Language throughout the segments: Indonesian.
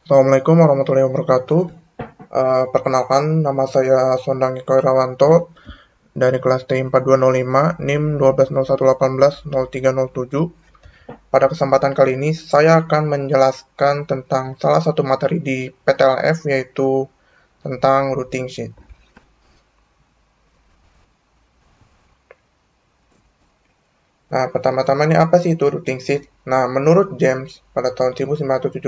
Assalamualaikum warahmatullahi wabarakatuh. Perkenalkan, nama saya Sondang Eko Irawanto dari kelas T4205, NIM 1201180307. Pada kesempatan kali ini, saya akan menjelaskan tentang salah satu materi di PTLF, yaitu tentang routing sheet. Nah, pertama-tama ini apa sih itu routing sheet? Nah, menurut James pada tahun 1977,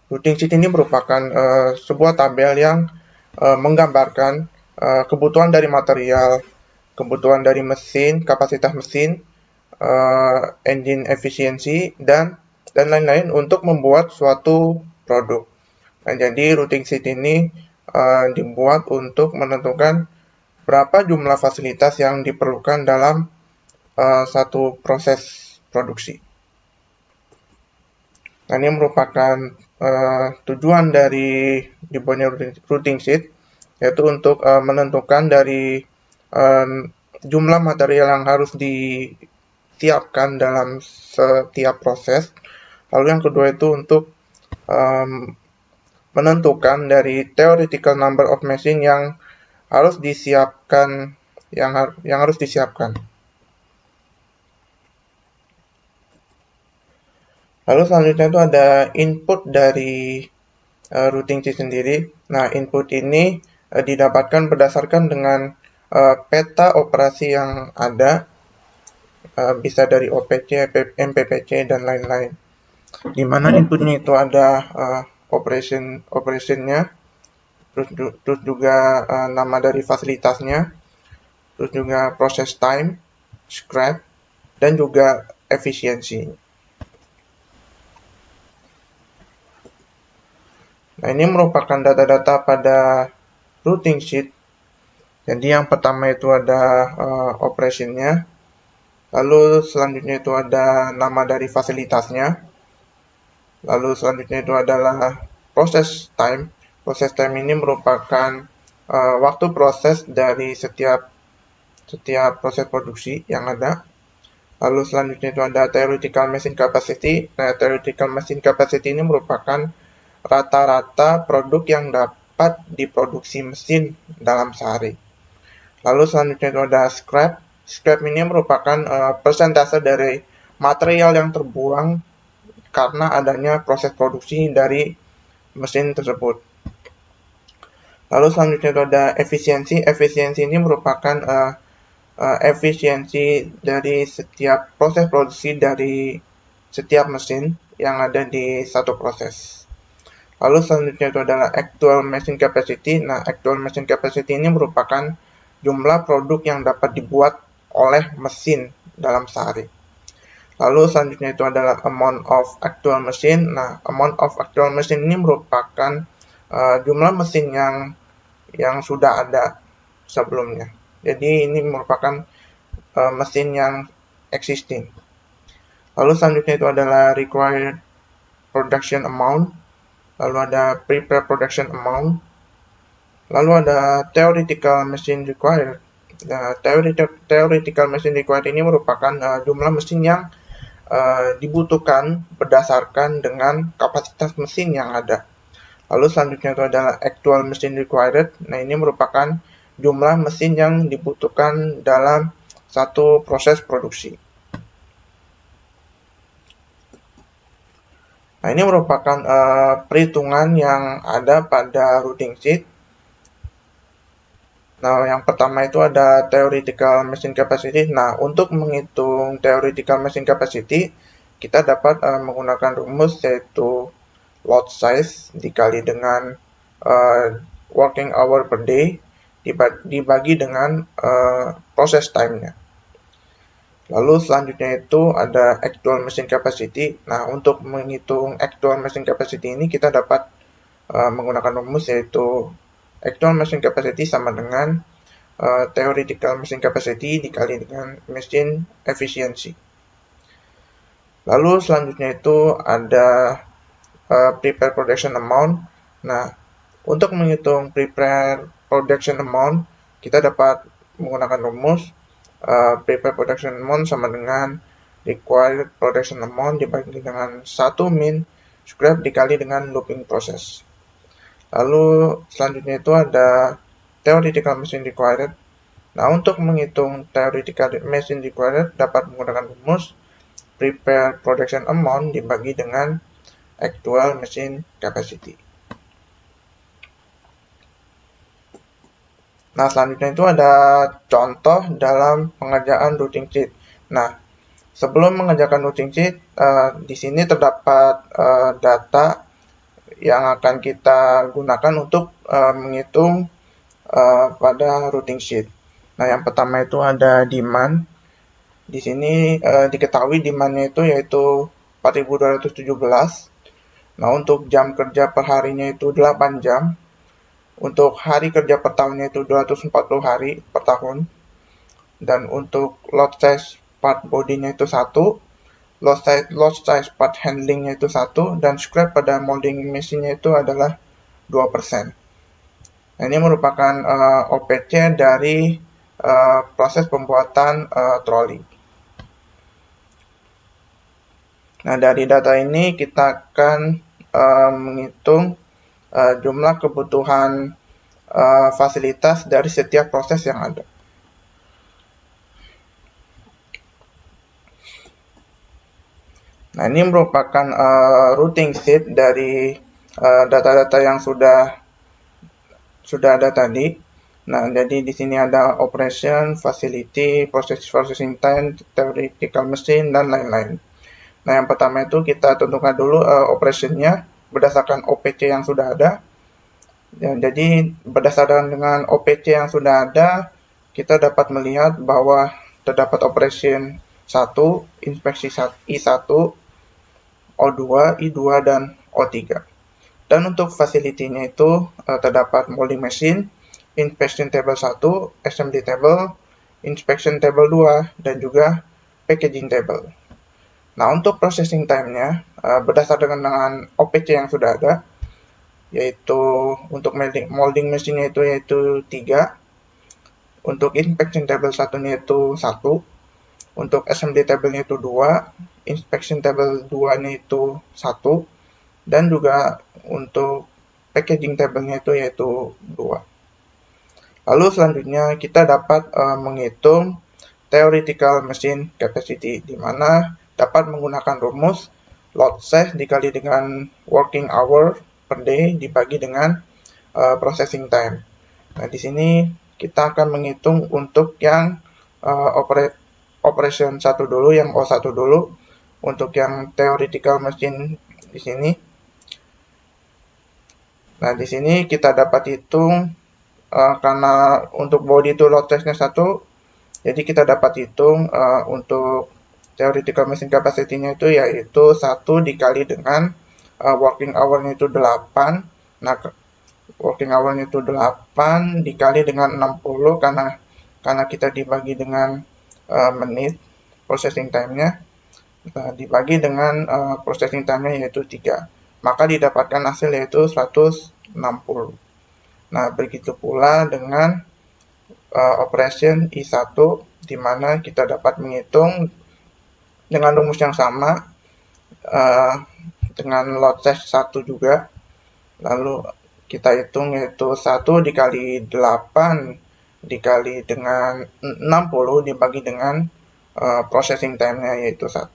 routing sheet ini merupakan sebuah tabel yang menggambarkan kebutuhan dari material, kebutuhan dari mesin, kapasitas mesin, engine efisiensi, dan lain-lain untuk membuat suatu produk. Nah, jadi routing sheet ini dibuat untuk menentukan berapa jumlah fasilitas yang diperlukan dalam satu proses produksi. Nah, ini merupakan tujuan dari dibuatnya routing sheet, yaitu untuk menentukan dari jumlah material yang harus disiapkan dalam setiap proses. Lalu yang kedua itu untuk menentukan dari theoretical number of machine yang harus disiapkan, yang harus disiapkan. Lalu selanjutnya itu ada input dari routing sheet sendiri. Nah, input ini didapatkan berdasarkan dengan peta operasi yang ada, bisa dari OPC, MPPC, dan lain-lain. Di mana inputnya itu ada operationnya, terus juga nama dari fasilitasnya, terus juga process time, scrap, dan juga efisiensi. Nah, ini merupakan data-data pada routing sheet. Jadi yang pertama itu ada operationnya, lalu selanjutnya itu ada nama dari fasilitasnya, lalu selanjutnya itu adalah process time. Process time ini merupakan waktu proses dari setiap proses produksi yang ada. Lalu selanjutnya itu ada theoretical machine capacity. Nah, theoretical machine capacity ini merupakan rata-rata produk yang dapat diproduksi mesin dalam sehari. Lalu selanjutnya itu ada scrap. Scrap ini merupakan persentase dari material yang terbuang karena adanya proses produksi dari mesin tersebut. Lalu selanjutnya itu ada efisiensi. Efisiensi ini merupakan efisiensi dari setiap proses produksi dari setiap mesin yang ada di satu proses. Lalu selanjutnya itu adalah actual machine capacity. Nah, actual machine capacity ini merupakan jumlah produk yang dapat dibuat oleh mesin dalam sehari. Lalu selanjutnya itu adalah amount of actual machine. Nah, amount of actual machine ini merupakan jumlah mesin yang sudah ada sebelumnya. Jadi ini merupakan mesin yang existing. Lalu selanjutnya itu adalah required production amount. Lalu ada prepare production amount. Lalu ada theoretical machine required. Nah, theoretical machine required ini merupakan jumlah mesin yang dibutuhkan berdasarkan dengan kapasitas mesin yang ada. Lalu selanjutnya itu adalah actual machine required. Nah, ini merupakan jumlah mesin yang dibutuhkan dalam satu proses produksi. Nah, ini merupakan perhitungan yang ada pada routing sheet. Nah, yang pertama itu ada theoretical machine capacity. Nah, untuk menghitung theoretical machine capacity, kita dapat menggunakan rumus yaitu load size dikali dengan working hour per day dibagi dengan process time-nya. Lalu selanjutnya itu ada actual machine capacity. Nah, untuk menghitung actual machine capacity ini kita dapat menggunakan rumus yaitu actual machine capacity sama dengan theoretical machine capacity dikali dengan machine efficiency. Lalu selanjutnya itu ada prepare production amount. Nah, untuk menghitung prepare production amount, kita dapat menggunakan rumus prepare production amount sama dengan required production amount dibagi dengan 1 min scrap dikali dengan looping proses. Lalu selanjutnya itu ada theoretical machine required. Nah, untuk menghitung theoretical machine required dapat menggunakan rumus prepare production amount dibagi dengan actual machine capacity. Nah, selanjutnya itu ada contoh dalam pengerjaan routing sheet. Nah, sebelum mengerjakan routing sheet, di sini terdapat data yang akan kita gunakan untuk menghitung pada routing sheet. Nah, yang pertama itu ada demand. Di sini diketahui demand-nya itu yaitu 4.217. Nah, untuk jam kerja per harinya itu 8 jam. Untuk hari kerja per tahunnya itu 240 hari per tahun. Dan untuk load size part body-nya itu 1. Load size part handling-nya itu 1. Dan scrap pada molding mesin-nya itu adalah 2%. Nah, ini merupakan OPC dari proses pembuatan troli. Nah, dari data ini kita akan menghitung jumlah kebutuhan fasilitas dari setiap proses yang ada. Nah, ini merupakan routing sheet dari data-data yang sudah ada tadi. Nah, jadi di sini ada operation, facility, processing time, theoretical machine, dan lain-lain. Nah, yang pertama itu kita tentukan dulu operation-nya berdasarkan OPC yang sudah ada. Ya, jadi berdasarkan dengan OPC yang sudah ada, kita dapat melihat bahwa terdapat operation 1, inspeksi I1, O2, I2, dan O3. Dan untuk facility-nya itu terdapat molding machine, inspection table 1, assembly table, inspection table 2, dan juga packaging table. Nah, untuk processing time-nya berdasarkan dengan OPC yang sudah ada, yaitu untuk molding mesinnya itu yaitu 3, untuk inspection table 1-nya itu 1, untuk assembly table-nya itu 2, inspection table 2-nya itu 1, dan juga untuk packaging table-nya itu yaitu 2. Lalu selanjutnya kita dapat menghitung theoretical machine capacity, di mana dapat menggunakan rumus load size dikali dengan working hour per day dibagi dengan processing time. Nah, di sini kita akan menghitung untuk yang operation 1 dulu, yang O1 dulu, untuk yang theoretical machine di sini. Nah, di sini kita dapat hitung karena untuk body itu load size-nya 1, jadi kita dapat hitung untuk theoretical machine capacity-nya itu yaitu 1 dikali dengan working hour-nya itu 8. Nah, working hour-nya itu 8 dikali dengan 60 karena kita dibagi dengan menit processing time-nya. Nah, dibagi dengan processing time-nya yaitu 3. Maka didapatkan hasil yaitu 160. Nah, begitu pula dengan operation I1, di mana kita dapat menghitung dengan rumus yang sama dengan load size 1 juga. Lalu kita hitung yaitu 1 dikali 8 dikali dengan 60 dibagi dengan processing time-nya yaitu 1.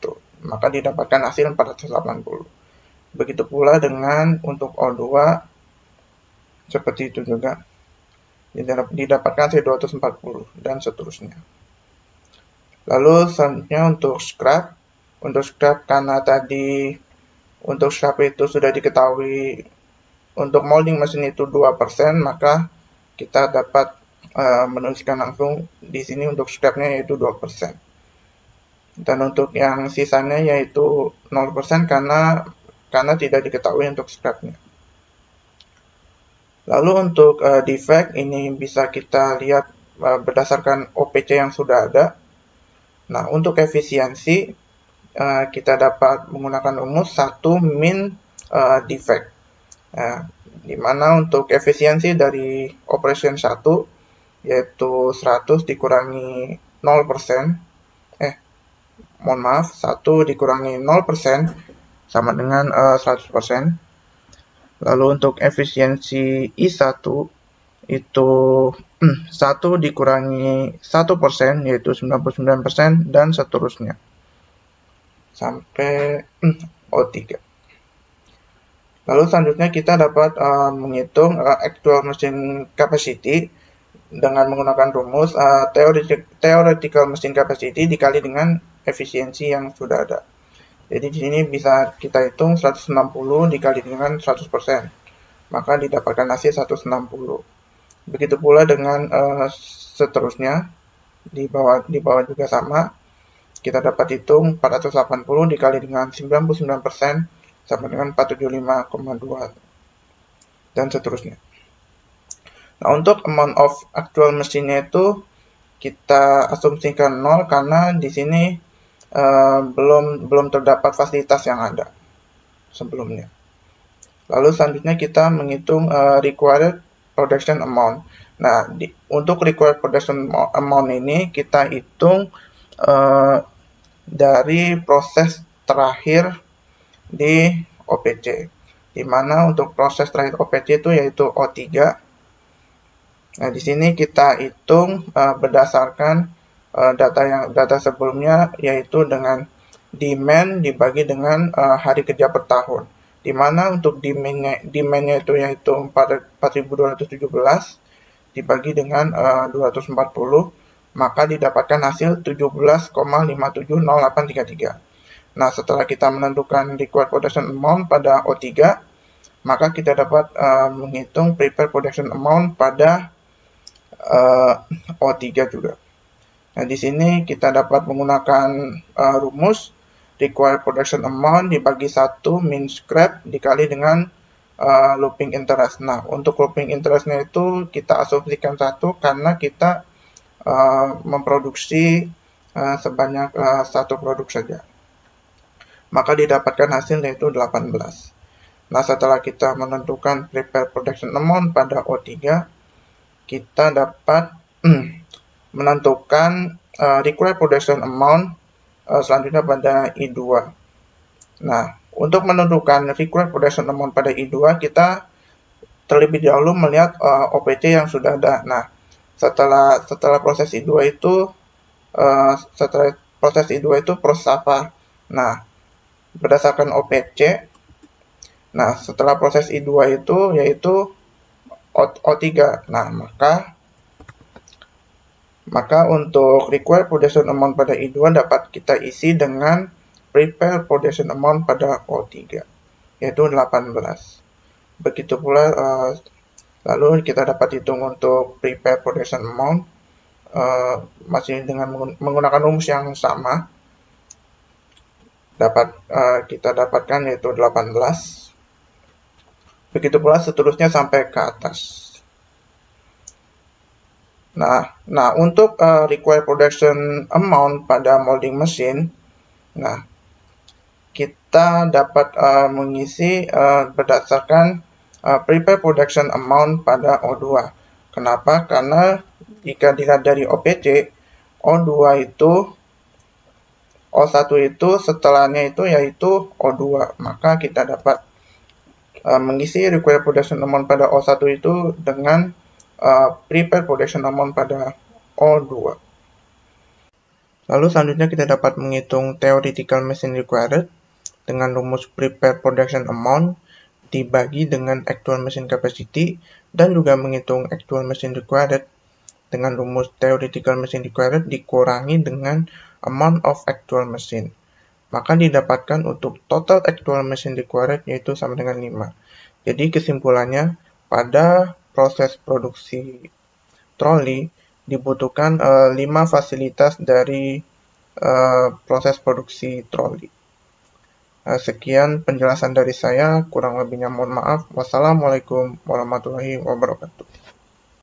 Maka didapatkan hasil 480. Begitu pula dengan untuk O2, seperti itu juga. Didapatkan hasil 240 dan seterusnya. Lalu selanjutnya untuk scrap. Untuk scrap karena tadi untuk scrap itu sudah diketahui untuk molding mesin itu 2%, maka kita dapat menuliskan langsung di sini untuk scrapnya yaitu 2%. Dan untuk yang sisanya yaitu 0% karena tidak diketahui untuk scrapnya. Lalu untuk defect ini bisa kita lihat berdasarkan OPC yang sudah ada. Nah, untuk efisiensi kita dapat menggunakan rumus 1 min defect. Di mana untuk efisiensi dari operation 1 yaitu 100 dikurangi 0%. 1 dikurangi 0%, sama dengan 100%. Lalu untuk efisiensi I1 itu 1 dikurangi 1% yaitu 99% dan seterusnya sampai O3. Lalu selanjutnya kita dapat menghitung actual machine capacity dengan menggunakan rumus theoretical machine capacity dikali dengan efisiensi yang sudah ada. Jadi di sini bisa kita hitung 160 dikali dengan 100%, maka didapatkan hasil 160. Begitu pula dengan seterusnya, di bawah juga sama. Kita dapat hitung 480 dikali dengan 99% sama dengan 475,2 dan seterusnya. Nah, untuk amount of actual machine-nya itu kita asumsikan 0 karena di sini belum terdapat fasilitas yang ada sebelumnya. Lalu selanjutnya kita menghitung required production amount. Nah, untuk required production amount ini kita hitung dari proses terakhir di OPC, di mana untuk proses terakhir OPC itu yaitu O3. Nah, di sini kita hitung berdasarkan data sebelumnya, yaitu dengan demand dibagi dengan hari kerja per tahun, di mana untuk demand-nya itu yaitu 4.217 dibagi dengan 240, maka didapatkan hasil 17,570833. Nah, setelah kita menentukan required production amount pada O3, maka kita dapat menghitung prepared production amount pada O3 juga. Nah, di sini kita dapat menggunakan rumus required production amount dibagi 1 min scrap dikali dengan looping interest. Nah, untuk looping interestnya itu kita asumsikan 1 karena kita memproduksi sebanyak 1 produk saja. Maka didapatkan hasil yaitu 18. Nah, setelah kita menentukan prepared production amount pada O3, kita dapat menentukan required production amount selanjutnya pada I2. Nah, untuk menentukan required production amount pada I2, kita terlebih dahulu melihat OPC yang sudah ada. Nah, setelah proses I2 itu proses apa? Nah, berdasarkan OPC. Nah, setelah proses I2 itu yaitu O3. Nah, maka untuk required production amount pada I2 dapat kita isi dengan prepared production amount pada O3, yaitu 18. Begitu pula lalu kita dapat hitung untuk prepared production amount masih dengan menggunakan rumus yang sama. Kita dapatkan yaitu 18. Begitu pula seterusnya sampai ke atas. Nah, untuk required production amount pada molding machine, nah, kita dapat mengisi berdasarkan prepared production amount pada O2. Kenapa? Karena jika dilihat dari OPC, O1 itu setelahnya itu yaitu O2. Maka kita dapat mengisi required production amount pada O1 itu dengan prepared production amount pada O2. Lalu selanjutnya kita dapat menghitung theoretical machine required dengan rumus prepared production amount dibagi dengan actual machine capacity, dan juga menghitung actual machine required dengan rumus theoretical machine required dikurangi dengan amount of actual machine. Maka didapatkan untuk total actual machine required yaitu sama dengan 5. Jadi kesimpulannya, pada proses produksi troli dibutuhkan 5 fasilitas dari proses produksi troli. Sekian penjelasan dari saya, kurang lebihnya mohon maaf. Wassalamualaikum warahmatullahi wabarakatuh.